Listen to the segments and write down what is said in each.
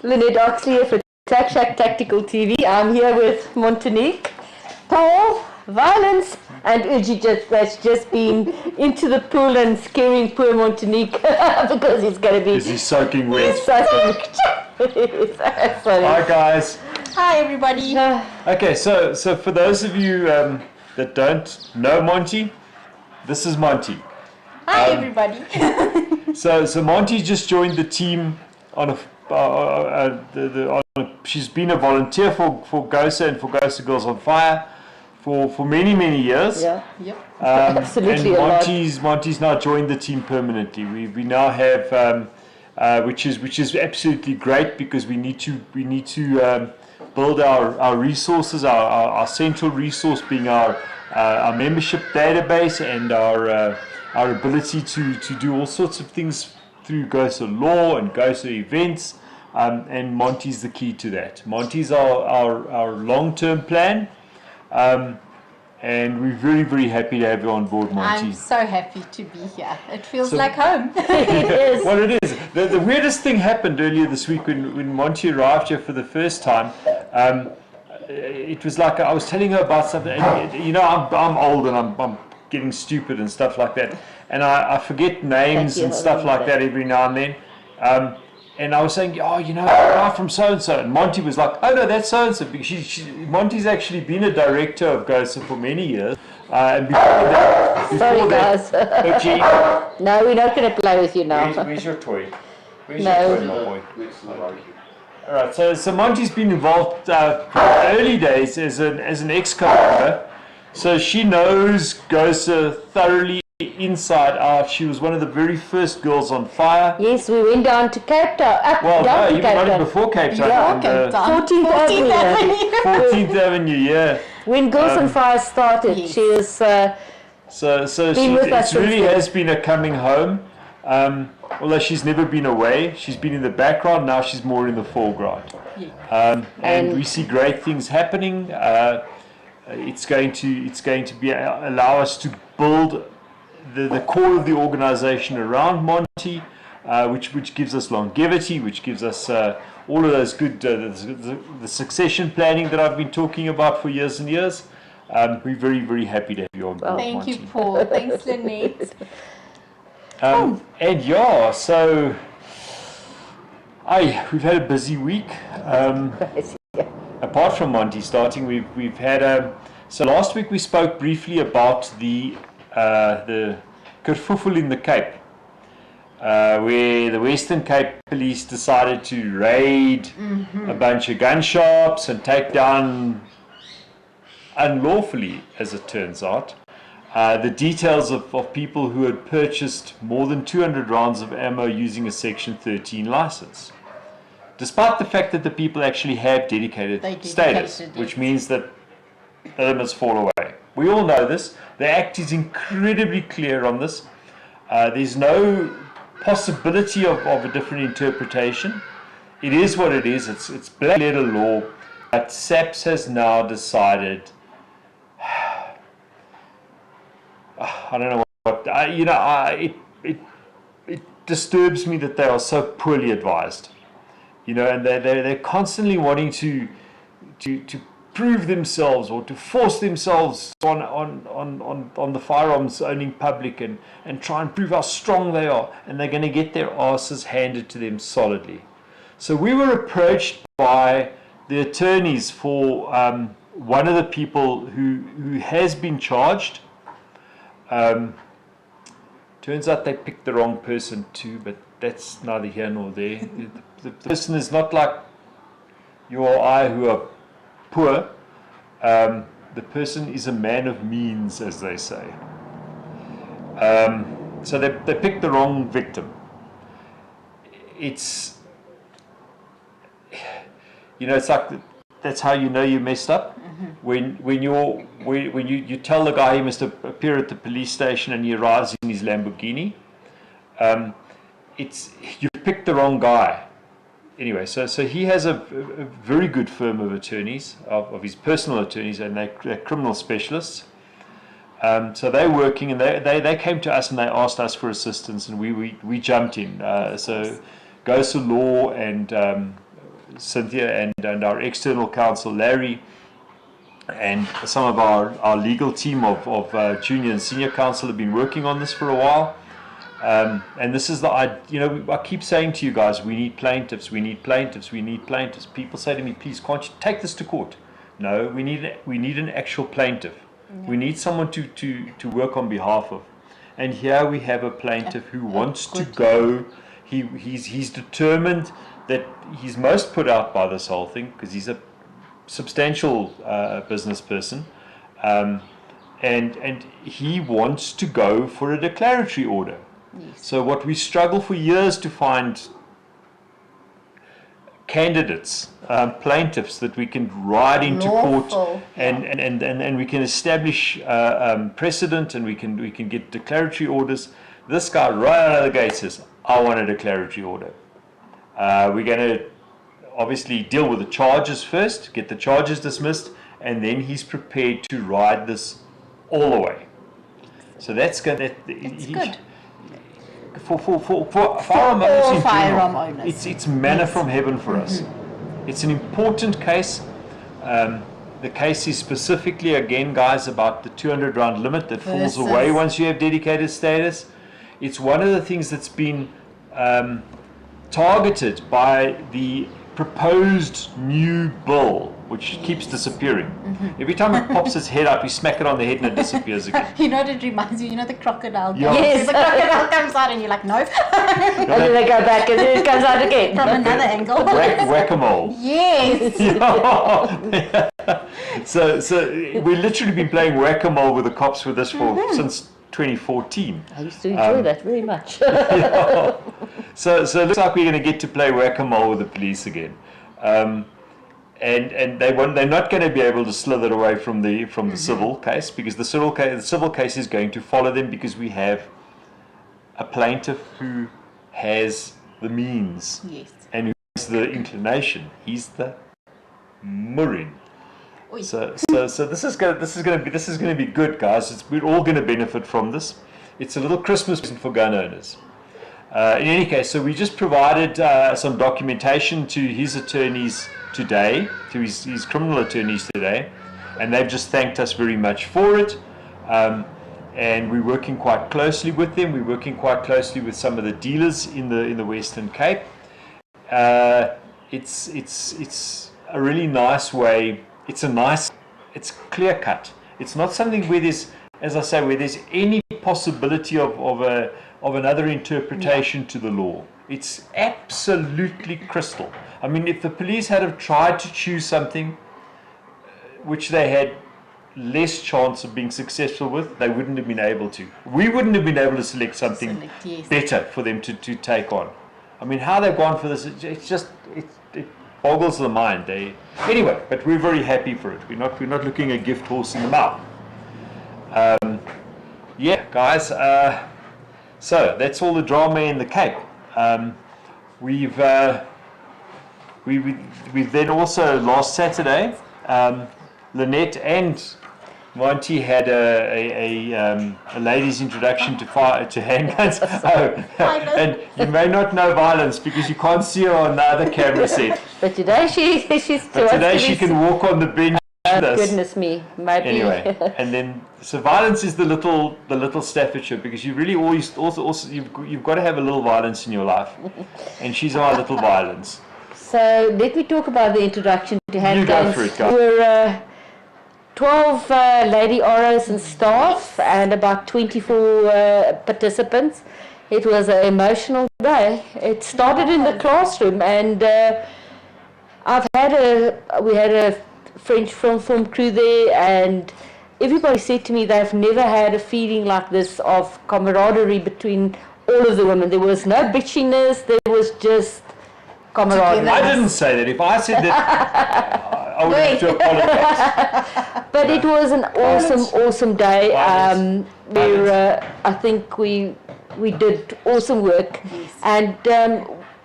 Lynette Oxley for Tac Shack Tactical TV. I'm here with Montenique, Paul, Violence, and Uji that's just been into the pool and scaring poor Montenique because he's going to be... Is he soaking wet? He's soaking. Hi guys. Hi everybody. Okay, so for those of you that don't know Monty, this is Monty. Hi everybody. So Monty just joined the team on she's been a volunteer for GOSA and for GOSA Girls on Fire for many years. Yeah. Yep. Absolutely. And Monty's now joined the team permanently. We now have which is absolutely great because we need to build our resources, our central resource being our membership database and our ability to do all sorts of things through GOSA law and GOSA events, and Monty's the key to that. Monty's our long-term plan, and we're very happy to have you on board, Monty. I'm so happy to be here. It feels like home. It is. Well, it is. The weirdest thing happened earlier this week when Monty arrived here for the first time. It was like I was telling her about something. And, you know, I'm old and I'm getting stupid and stuff like that, and I forget names and stuff like that every now and then. And I was saying, oh, you know, I'm from so and so, and Monty was like, oh no, that's so and so. Monty's actually been a director of GOSA for many years, and before that, Sorry, guys. No, we're not going to play with you now. Where's your toy? Where's No. your toy, my boy? All right, so Monty's been involved from early days as an ex-co member, so she knows GOSA thoroughly inside out. She was one of the very first girls on fire. Yes, we went down to Cape Town. Well, no, you went on before Cape Town. Yeah, Cape Town. 14th Avenue. 14th Avenue, yeah. When Girls on Fire started, Yes. she was... So Been with us it really since then. has been a coming home. Although she's never been away, she's been in the background. Now she's more in the foreground, and we see great things happening. It's going to be allow us to build the core of the organization around Monty, which gives us longevity, which gives us all of those good the succession planning that I've been talking about for years and years. We're very happy to have you on board, Thank Monty. you, Paul. Thanks, Lynette. And yeah, so we've had a busy week. Apart from Monty starting, we've had so last week we spoke briefly about the kerfuffle in the Cape, where the Western Cape Police decided to raid a bunch of gun shops and take down, unlawfully as it turns out, the details of people who had purchased more than 200 rounds of ammo using a Section 13 license, despite the fact that the people actually have dedicated status, which means that the limits fall away. We all know this. The Act is incredibly clear on this. There's no possibility of a different interpretation. It is what it is. It's black letter law. But SAPS has now decided, I don't know what, it disturbs me that they are so poorly advised. You know, and they're constantly wanting to prove themselves or to force themselves on the firearms owning public and try and prove how strong they are, and they're going to get their asses handed to them solidly. So we were approached by the attorneys for one of the people who has been charged. Turns out they picked the wrong person too, but that's neither here nor there. The person is not like you or I who are poor. The person is a man of means, as they say. So they picked the wrong victim. It's, you know, it's like that's how you know you messed up. When you tell the guy he must appear at the police station and he arrives in his Lamborghini, you picked the wrong guy. Anyway, so he has a very good firm of attorneys, of his personal attorneys, and they're criminal specialists. So they're working, and they came to us and they asked us for assistance, and we jumped in. So GOSA Law and Cynthia and our external counsel Larry and some of our legal team of junior and senior counsel have been working on this for a while. And this is I keep saying to you guys, we need plaintiffs, we need plaintiffs, we need plaintiffs. People say to me, please, can't you take this to court? No, we need an actual plaintiff. Yeah. We need someone to work on behalf of. And here we have a plaintiff who wants to go. He's determined that he's most put out by this whole thing because he's a substantial business person. And he wants to go for a declaratory order. Yes. So what we struggle for years to find candidates, plaintiffs that we can ride into court and we can establish precedent and we can get declaratory orders. This guy right out of the gate says, I want a declaratory order. We're going to obviously deal with the charges first, get the charges dismissed, and then he's prepared to ride this all the way. So that's good. It's good. For firearm owners, it's manna from heaven for us. It's an important case. The case is specifically, again, guys, about the 200 round limit that falls away once you have dedicated status. It's one of the things that's been targeted by the proposed new bill, which keeps disappearing. Every time it pops its head up, you smack it on the head and it disappears again. You know what it reminds you? You know the crocodile? Yeah. Yes. The crocodile comes out and you're like, nope. And then they go back and then it comes out again. From another angle. Whack-a-mole. Yes. So we've literally been playing whack-a-mole with the cops with this since 2014. I used to enjoy that very much. So it looks like we're going to get to play whack-a-mole with the police again. And they're not going to be able to slither away from the civil case, because the civil case is going to follow them, because we have a plaintiff who has the means and who has the inclination. He's the Murin. So this is going to be good, guys. We're all going to benefit from this. It's a little Christmas present for gun owners. In any case, so we just provided some documentation to his attorneys today, to his criminal attorneys today, and they've just thanked us very much for it. And we're working quite closely with them. We're working quite closely with some of the dealers in the Western Cape. It's a really nice way. It's clear cut. It's not something where there's, as I say, where there's any possibility of another interpretation to the law. It's absolutely crystal. I mean, if the police had have tried to choose something which they had less chance of being successful with, they wouldn't have been able to. We wouldn't have been able to select something better for them to take on. I mean, how they've gone for this, it boggles the mind. Anyway, but we're very happy for it. We're not looking a gift horse in the mouth. Yeah, guys. So that's all the drama in the Cape. We've then also last Saturday, Lynette and Monty had a ladies' introduction to handguns. And you may not know Violence because you can't see her on the other camera set. But today she can walk on the bench. Goodness me, maybe. Anyway, and then so Violence is the little Staffordshire, because you really always also you've got to have a little violence in your life, and she's our little Violence. So let me talk about the introduction to handguns. You go for it, guys. There were 12 lady ROs and staff and about 24 participants. It was an emotional day. It started in the classroom, and we had a French film crew there, and everybody said to me they've never had a feeling like this of camaraderie between all of the women. There was no bitchiness, there was just camaraderie. I didn't say that. If I said that, I would have to apologize. But it was an awesome day. Where I think we did awesome work. Yes. And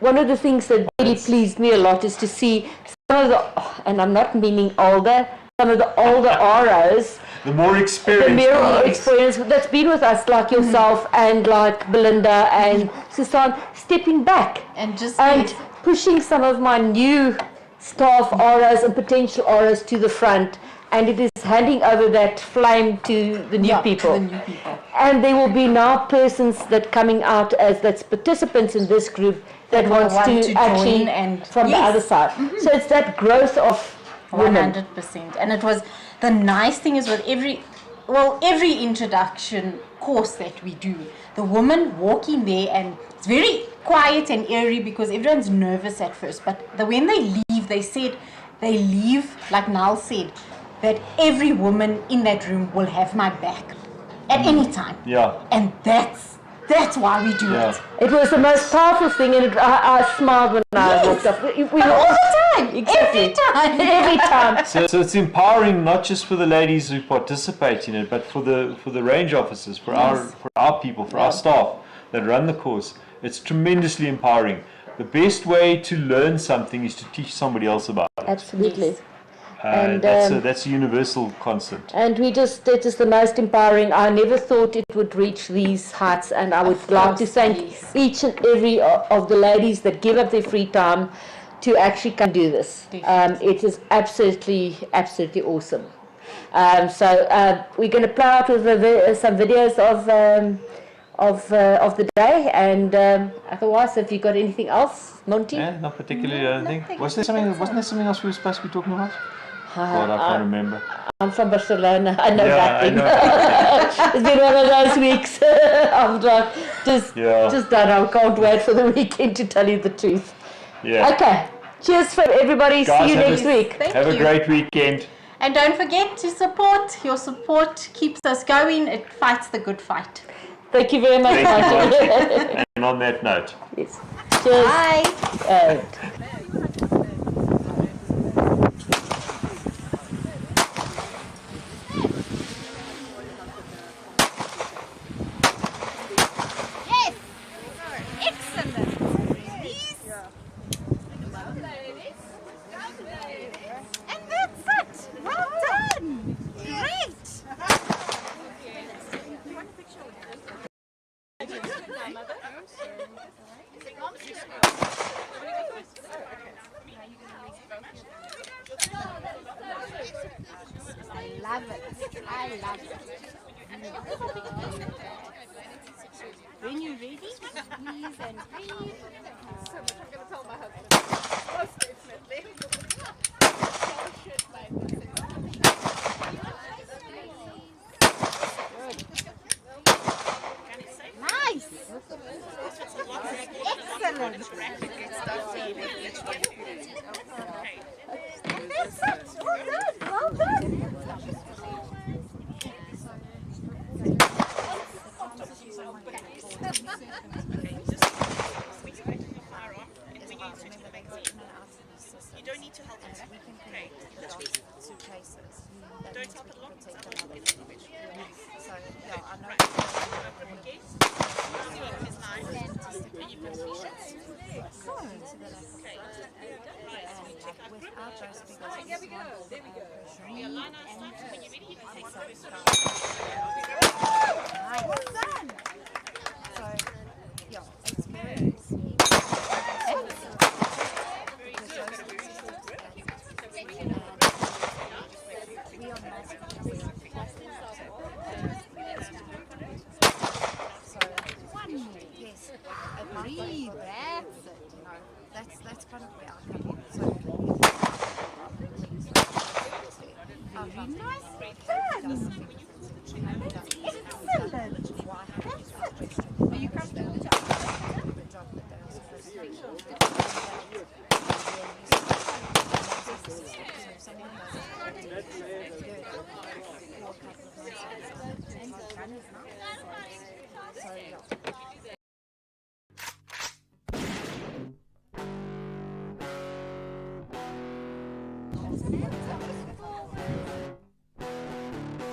one of the things that really pleased me a lot is to see some of the, and I'm not meaning older, some of the older ROs The more the experienced. mirror experience that's been with us, like yourself and like Belinda and Susan, stepping back And just and pushing some of my new staff auras and potential auras to the front, and it is handing over that flame to the new people. To the new people. And there will be now persons that coming out as that's participants in this group that will wants want to to actually join and- from the Yes. other side. So it's that growth of women. 100%. And it was, the nice thing is with every introduction course that we do, the women walk in there and it's very quiet and airy because everyone's nervous at first. But when they leave, they leave, like Nal said, that every woman in that room will have my back at any time. Yeah. And that's why we do it. It was the most powerful thing, and I smiled when I walked up. We were All the time. Exactly. Every time. Every time. So it's empowering not just for the ladies who participate in it, but for the range officers, for our people, for our staff that run the course. It's tremendously empowering. The best way to learn something is to teach somebody else about it. Absolutely. Yes. And, That's a universal constant. And it is the most empowering. I never thought it would reach these heights, and I would like to thank each and every of the ladies that give up their free time to actually come do this. It is absolutely awesome. So we're going to play out with some videos of the day, and otherwise, have you got anything else, Monty? Yeah, not particularly, I don't think. Wasn't there something else we were supposed to be talking about? God, I can't remember. I'm from Barcelona. I know Yeah, I nothing. know. It's been one of those weeks. I'm like, just done. I can't wait for the weekend, to tell you the truth. Yeah. Okay. Cheers for everybody. Guys, See you have next a- week. Have a great weekend. And don't forget to support. Your support keeps us going. It fights the good fight. Thank you very much, Thank you, Martin. Monty. And on that note. Yes. Cheers. Bye. Yes! Excellent! Please. And that's it! Well done! Great! I love it. I love it. When you're ready, squeeze and breathe. Nice! Excellent! And that's it! Well done! Well done! You don't need to help us. Okay. Suitcases. Don't help it long. So, yeah, I know. Is nice. And you've got t-shirts. Okay. Without those because There we go. Line outside. When you're ready, you can take those. well done! So, yeah, it's very breathe, that's it, you know, that's kind of where I come in. So, really nice done. Excellent. Are you comfortable with So